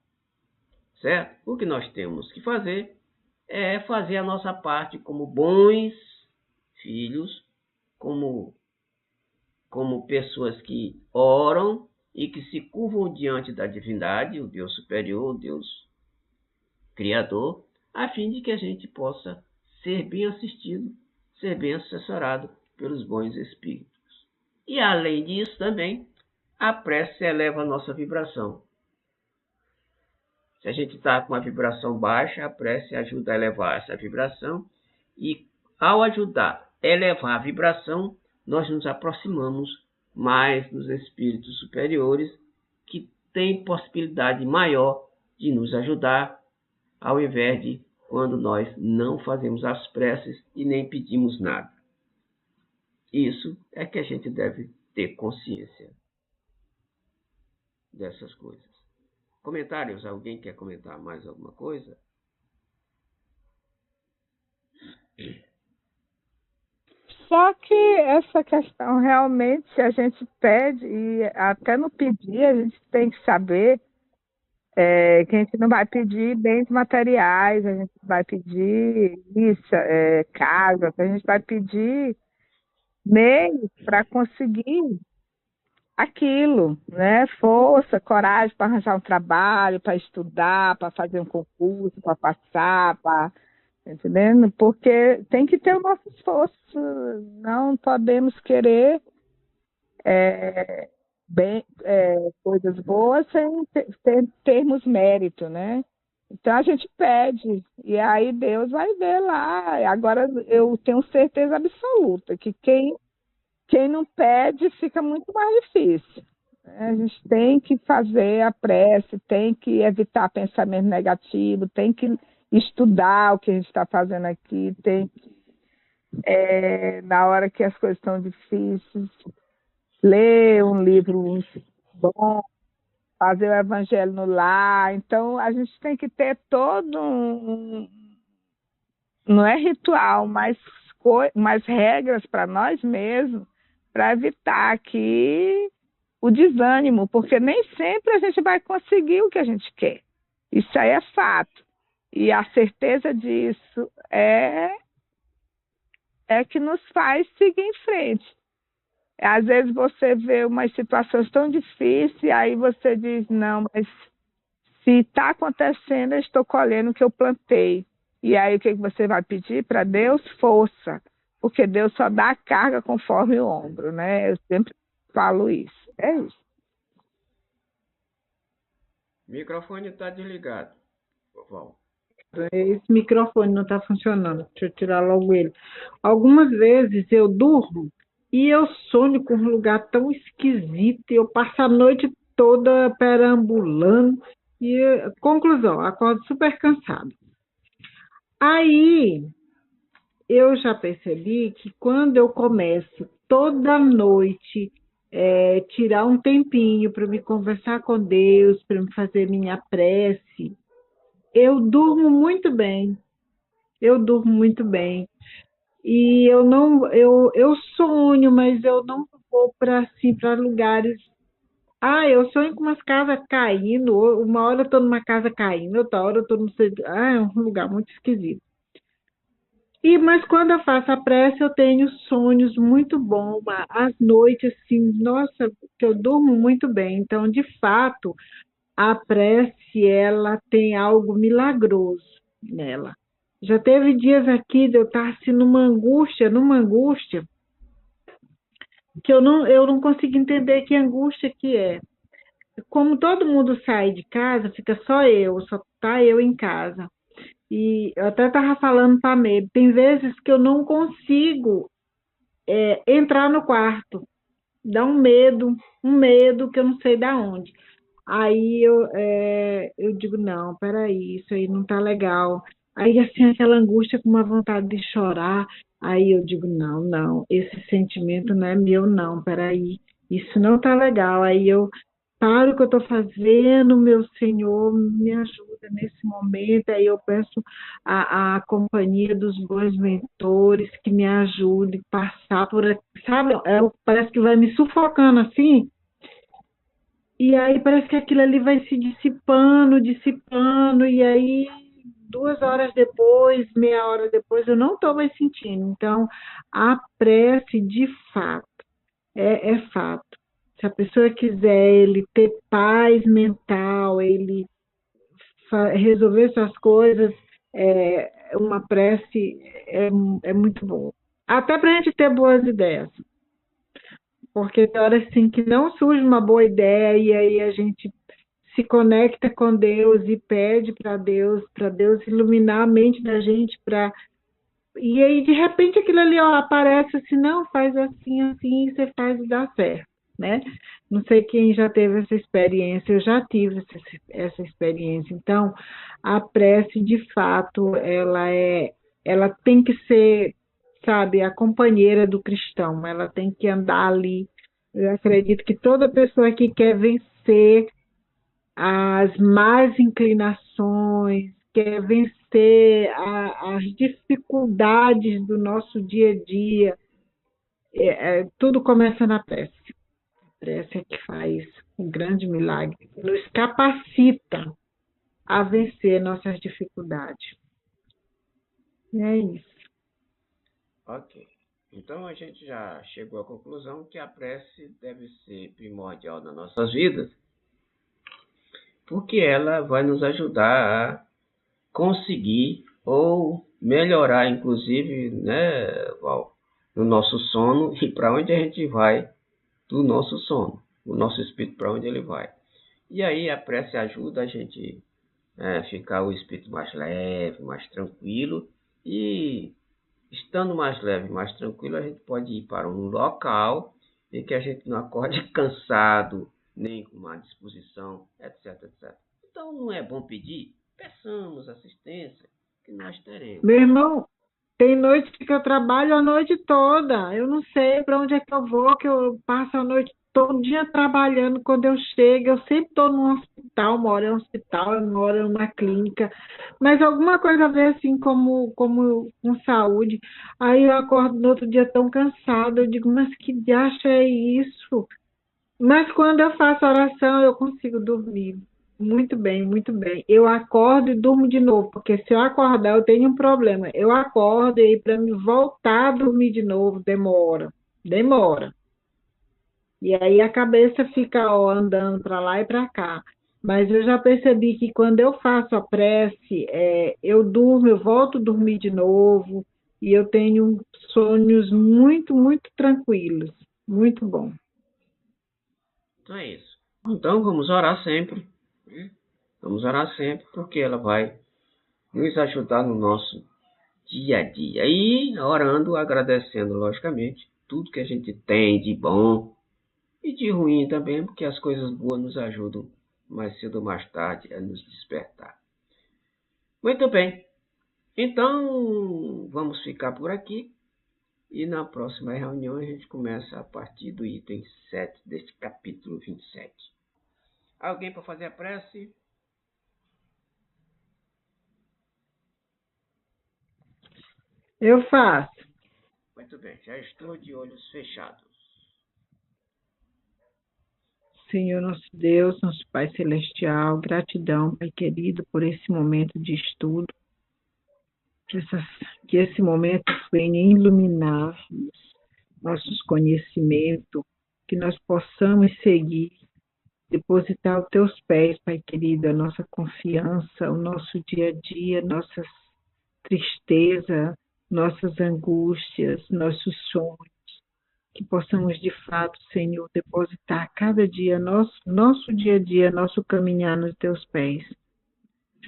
Certo? O que nós temos que fazer é fazer a nossa parte como bons filhos, como pessoas que oram e que se curvam diante da divindade, o Deus superior, o Deus criador, a fim de que a gente possa ser bem assistido, ser bem assessorado pelos bons espíritos. E além disso também, a prece eleva a nossa vibração. Se a gente está com uma vibração baixa, a prece ajuda a elevar essa vibração e ao ajudar a elevar a vibração, nós nos aproximamos mas dos espíritos superiores que têm possibilidade maior de nos ajudar, ao invés de quando nós não fazemos as preces e nem pedimos nada. Isso é que a gente deve ter consciência dessas coisas. Comentários? Alguém quer comentar mais alguma coisa? Só que essa questão realmente a gente pede, e até no pedir a gente tem que saber que a gente não vai pedir bens materiais, a gente vai pedir isso, casa, a gente vai pedir meios para conseguir aquilo, né? Força, coragem para arranjar um trabalho, para estudar, para fazer um concurso, para passar, para entendendo? Porque tem que ter o nosso esforço, não podemos querer coisas boas sem termos mérito, né? Então a gente pede, e aí Deus vai ver lá. Agora eu tenho certeza absoluta que quem não pede fica muito mais difícil. A gente tem que fazer a prece, tem que evitar pensamento negativo, tem que estudar o que a gente está fazendo aqui, tem que, na hora que as coisas estão difíceis, ler um livro bom, fazer o evangelho no lar. Então, a gente tem que ter todo não é ritual, mas regras para nós mesmos, para evitar que o desânimo, porque nem sempre a gente vai conseguir o que a gente quer. Isso aí é fato. E a certeza disso é que nos faz seguir em frente. Às vezes você vê umas situações tão difíceis, e aí você diz, não, mas se está acontecendo, eu estou colhendo o que eu plantei. E aí o que você vai pedir para Deus? Força. Porque Deus só dá a carga conforme o ombro, né? Eu sempre falo isso. É isso. O microfone está desligado, Val. Esse microfone não está funcionando. Deixa eu tirar logo ele. Algumas vezes eu durmo e eu sonho com um lugar tão esquisito e eu passo a noite toda perambulando e, conclusão, acordo super cansado. Aí eu já percebi que quando eu começo toda noite tirar um tempinho para me conversar com Deus, para me fazer minha prece, eu durmo muito bem. Eu durmo muito bem. E eu sonho, mas eu não vou para lugares. Eu sonho com umas casas caindo. Uma hora eu estou numa casa caindo, outra hora eu estou no. É um lugar muito esquisito. Mas quando eu faço a prece, eu tenho sonhos muito bons. Às noites, assim, nossa, que eu durmo muito bem. Então, de fato, a prece, ela tem algo milagroso nela. Já teve dias aqui de eu estar assim numa angústia, que eu não consigo entender que angústia que é. Como todo mundo sai de casa, fica só tá eu em casa. E eu até estava falando para a Mê, tem vezes que eu não consigo entrar no quarto. Dá um medo que eu não sei de onde. Aí eu digo, não, peraí, isso aí não tá legal. Aí, assim, aquela angústia com uma vontade de chorar. Aí eu digo, não, esse sentimento não é meu, não, peraí, isso não tá legal. Aí eu paro o que eu estou fazendo, meu Senhor, me ajuda nesse momento. Aí eu peço a companhia dos bons mentores que me ajude a passar por aqui, sabe? Parece que vai me sufocando assim. E aí parece que aquilo ali vai se dissipando, e aí 2 horas depois, meia hora depois, eu não estou mais sentindo. Então, a prece, de fato, é fato. Se a pessoa quiser ele ter paz mental, ele resolver suas coisas, uma prece é muito bom. Até para a gente ter boas ideias. Porque tem horas assim que não surge uma boa ideia e aí a gente se conecta com Deus e pede para Deus iluminar a mente da gente e aí de repente aquilo ali aparece assim, não, faz assim, e você faz e dá certo. né? Não sei quem já teve essa experiência, eu já tive essa experiência. Então, a prece, de fato, ela tem que ser, sabe, a companheira do cristão, ela tem que andar ali. Eu acredito que toda pessoa que quer vencer as más inclinações, quer vencer as dificuldades do nosso dia a dia, tudo começa na prece. A prece é que faz um grande milagre, nos capacita a vencer nossas dificuldades. E é isso. Ok. Então a gente já chegou à conclusão que a prece deve ser primordial nas nossas vidas, porque ela vai nos ajudar a conseguir ou melhorar, inclusive, né, Val, no nosso sono e para onde a gente vai do nosso sono, o nosso espírito para onde ele vai. E aí a prece ajuda a gente ficar o espírito mais leve, mais tranquilo, e estando mais leve, mais tranquilo, a gente pode ir para um local em que a gente não acorde cansado, nem com má disposição, etc, etc. Então não é bom pedir? Peçamos assistência, que nós teremos. Meu irmão, tem noite que eu trabalho a noite toda. Eu não sei para onde é que eu vou, que eu passo a noite todo dia trabalhando. Quando eu chego, eu sempre estou num hospital, moro em um hospital, moro em uma clínica. Mas alguma coisa a ver assim como com saúde. Aí eu acordo no outro dia tão cansada. Eu digo, mas que diacho é isso? Mas quando eu faço oração, eu consigo dormir. Muito bem, muito bem. Eu acordo e durmo de novo, porque se eu acordar, eu tenho um problema. Eu acordo e para me voltar a dormir de novo, demora. Demora. E aí a cabeça fica ó, andando para lá e para cá. Mas eu já percebi que quando eu faço a prece, eu durmo, eu volto a dormir de novo, e eu tenho sonhos muito, muito tranquilos. Muito bom. Então é isso. Então vamos orar sempre. Vamos orar sempre, porque ela vai nos ajudar no nosso dia a dia. E orando, agradecendo, logicamente, tudo que a gente tem de bom e de ruim também, porque as coisas boas nos ajudam mais cedo ou mais tarde a nos despertar. Muito bem. Então, vamos ficar por aqui. E na próxima reunião a gente começa a partir do item 7 deste capítulo 27. Alguém para fazer a prece? Eu faço. Muito bem, já estou de olhos fechados. Senhor nosso Deus, nosso Pai Celestial, gratidão, Pai querido, por esse momento de estudo, que esse momento venha iluminar nossos conhecimentos, que nós possamos seguir, depositar aos teus pés, Pai querido, a nossa confiança, o nosso dia a dia, nossas tristezas, nossas angústias, nossos sonhos, que possamos de fato, Senhor, depositar cada dia nosso dia a dia, nosso caminhar nos teus pés.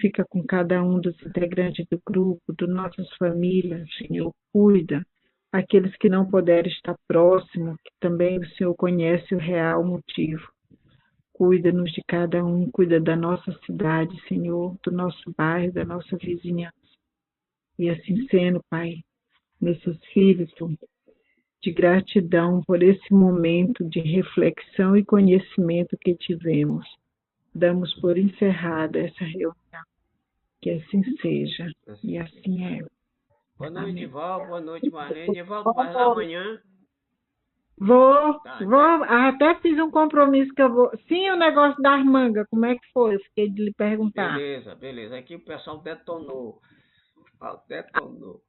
Fica com cada um dos integrantes do grupo, das nossas famílias, Senhor, cuida. Aqueles que não puderem estar próximos, que também o Senhor conhece o real motivo. Cuida-nos de cada um, cuida da nossa cidade, Senhor, do nosso bairro, da nossa vizinhança. E assim sendo, Pai, nesses filhos, de gratidão por esse momento de reflexão e conhecimento que tivemos. Damos por encerrada essa reunião. Que assim seja. E assim é. Boa noite, Val. Boa noite, Marlene. Evaldo, vai lá amanhã? Vou. Até fiz um compromisso que eu vou. Sim, o negócio das mangas, como é que foi? Eu fiquei de lhe perguntar. Beleza. Aqui o pessoal detonou. Detonou.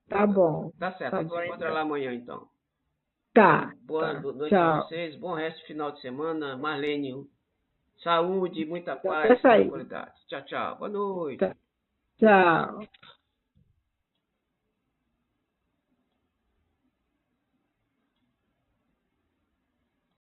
Tá bom. Tá certo, Tá a gente se encontra lá amanhã então. Tá. Boa noite Tchau. para vocês, bom resto de final de semana. Marlene, saúde, muita Até paz, sair. tranquilidade. Tchau. Boa noite. Tchau.